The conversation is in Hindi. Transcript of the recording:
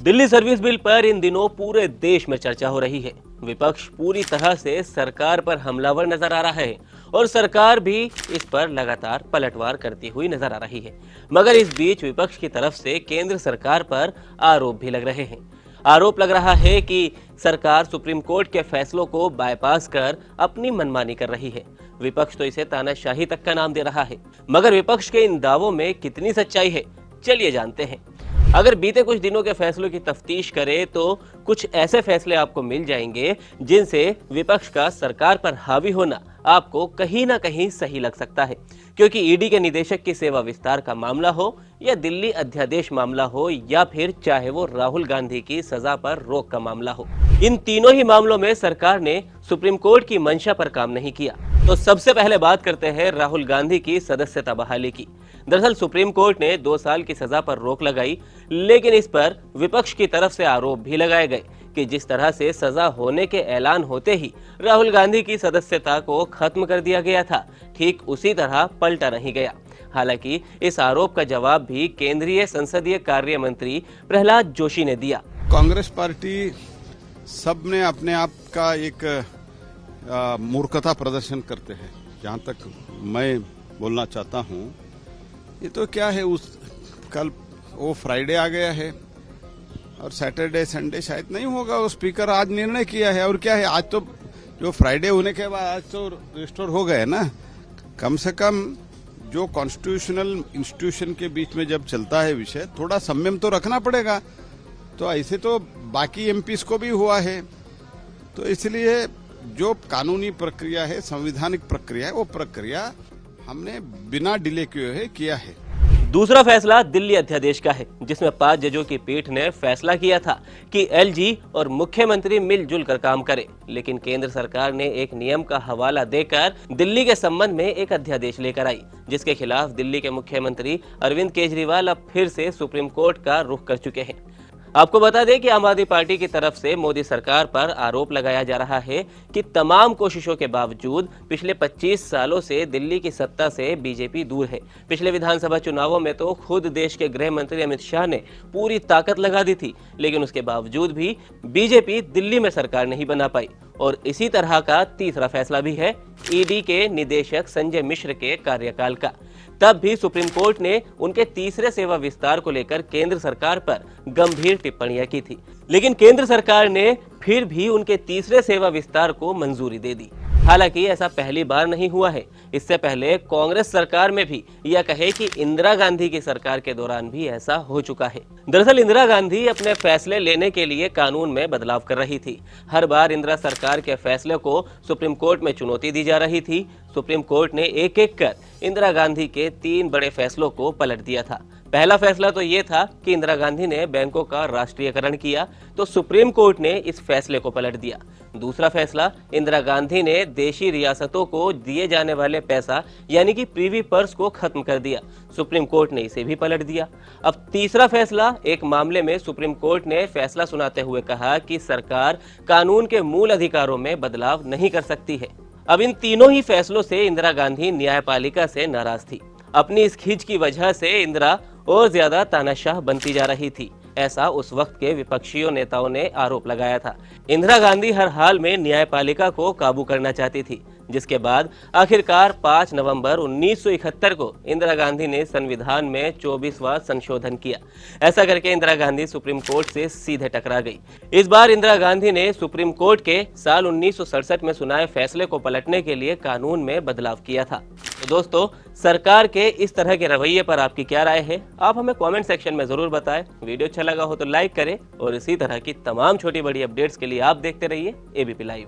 दिल्ली सर्विस बिल पर इन दिनों पूरे देश में चर्चा हो रही है। विपक्ष पूरी तरह से सरकार पर हमलावर नजर आ रहा है और सरकार भी इस पर लगातार पलटवार करती हुई नजर आ रही है। मगर इस बीच विपक्ष की तरफ से केंद्र सरकार पर आरोप भी लग रहे हैं। आरोप लग रहा है कि सरकार सुप्रीम कोर्ट के फैसलों को बाईपास कर अपनी मनमानी कर रही है। विपक्ष तो इसे तानाशाही तक का नाम दे रहा है। मगर विपक्ष के इन दावों में कितनी सच्चाई है, चलिए जानते हैं। अगर बीते कुछ दिनों के फैसलों की तफ्तीश करें तो कुछ ऐसे फैसले आपको मिल जाएंगे जिनसे विपक्ष का सरकार पर हावी होना आपको कहीं ना कहीं सही लग सकता है, क्योंकि ईडी के निदेशक की सेवा विस्तार का मामला हो या दिल्ली अध्यादेश मामला हो या फिर चाहे वो राहुल गांधी की सजा पर रोक का मामला हो, इन तीनों ही मामलों में सरकार ने सुप्रीम कोर्ट की मंशा पर काम नहीं किया। तो सबसे पहले बात करते हैं राहुल गांधी की सदस्यता बहाली की। दरअसल सुप्रीम कोर्ट ने 2 साल की सजा पर रोक लगाई, लेकिन इस पर विपक्ष की तरफ से आरोप भी लगाए गए कि जिस तरह से सजा होने के ऐलान होते ही राहुल गांधी की सदस्यता को खत्म कर दिया गया था, ठीक उसी तरह पलटा नहीं गया। हालांकि इस आरोप का जवाब भी केंद्रीय संसदीय कार्य मंत्री प्रहलाद जोशी ने दिया। कांग्रेस पार्टी सब ने अपने आप का एक मूर्खता प्रदर्शन करते हैं। जहां तक मैं बोलना चाहता हूं, ये तो क्या है, उस कल वो फ्राइडे आ गया है और सैटरडे संडे शायद नहीं होगा। वो स्पीकर आज निर्णय किया है और क्या है, आज तो जो फ्राइडे होने के बाद आज तो रिस्टोर हो गए ना। कम से कम जो कॉन्स्टिट्यूशनल इंस्टीट्यूशन के बीच में जब चलता है विषय, थोड़ा संयम तो रखना पड़ेगा। तो ऐसे तो बाकी एमपीज को भी हुआ है। तो इसलिए जो कानूनी प्रक्रिया है, संवैधानिक प्रक्रिया है, वो प्रक्रिया हमने बिना डिले किया है। दूसरा फैसला दिल्ली अध्यादेश का है, जिसमें 5 जजों की पीठ ने फैसला किया था कि एलजी और मुख्यमंत्री मिलजुल कर काम करें, लेकिन केंद्र सरकार ने एक नियम का हवाला देकर दिल्ली के संबंध में एक अध्यादेश लेकर आई, जिसके खिलाफ दिल्ली के मुख्यमंत्री अरविंद केजरीवाल अब फिर से सुप्रीम कोर्ट का रुख कर चुके हैं। आपको बता दें कि आम आदमी पार्टी की तरफ से मोदी सरकार पर आरोप लगाया जा रहा है कि तमाम कोशिशों के बावजूद पिछले 25 सालों से दिल्ली की सत्ता से बीजेपी दूर है। पिछले विधानसभा चुनावों में तो खुद देश के गृह मंत्री अमित शाह ने पूरी ताकत लगा दी थी, लेकिन उसके बावजूद भी बीजेपी दिल्ली में सरकार नहीं बना पाई। और इसी तरह का तीसरा फैसला भी है ईडी के निदेशक संजय मिश्र के कार्यकाल का। तब भी सुप्रीम कोर्ट ने उनके तीसरे सेवा विस्तार को लेकर केंद्र सरकार पर गंभीर टिप्पणियां की थी, लेकिन केंद्र सरकार ने फिर भी उनके तीसरे सेवा विस्तार को मंजूरी दे दी। हालांकि ऐसा पहली बार नहीं हुआ है। इससे पहले कांग्रेस सरकार में भी, या कहे कि इंदिरा गांधी की सरकार के दौरान भी ऐसा हो चुका है। दरअसल इंदिरा गांधी अपने फैसले लेने के लिए कानून में बदलाव कर रही थी। हर बार इंदिरा सरकार के फैसले को सुप्रीम कोर्ट में चुनौती दी जा रही थी। सुप्रीम कोर्ट ने एक एक कर इंदिरा गांधी के 3 बड़े फैसलों को पलट दिया था। पहला फैसला तो ये था कि इंदिरा गांधी ने बैंकों का राष्ट्रीयकरण किया, तो सुप्रीम कोर्ट ने इस फैसले को पलट दिया। दूसरा फैसला, इंदिरा गांधी ने देशी रियासतों को दिए जाने वाले पैसा यानी कि प्रीवी पर्स को खत्म कर दिया। सुप्रीम कोर्ट ने इसे भी पलट दिया। अब तीसरा फैसला, एक मामले में सुप्रीम कोर्ट ने फैसला सुनाते हुए कहा कि सरकार कानून के मूल अधिकारों में बदलाव नहीं कर सकती है। अब इन तीनों ही फैसलों से इंदिरा गांधी न्यायपालिका से नाराज थी। अपनी इस खींच की वजह से इंदिरा और ज्यादा तानाशाह बनती जा रही थी, ऐसा उस वक्त के विपक्षी नेताओं ने आरोप लगाया था। इंदिरा गांधी हर हाल में न्यायपालिका को काबू करना चाहती थी, जिसके बाद आखिरकार 5 नवंबर 1971 को इंदिरा गांधी ने संविधान में 24वां संशोधन किया। ऐसा करके इंदिरा गांधी सुप्रीम कोर्ट से सीधे टकरा गई। इस बार इंदिरा गांधी ने सुप्रीम कोर्ट के साल 1967 में सुनाए फैसले को पलटने के लिए कानून में बदलाव किया था। तो दोस्तों, सरकार के इस तरह के रवैये पर आपकी क्या राय है, आप हमें कमेंट सेक्शन में जरूर बताएं। वीडियो अच्छा लगा हो तो लाइक करें और इसी तरह की तमाम छोटी बड़ी अपडेट्स के लिए आप देखते रहिए एबीपी लाइव।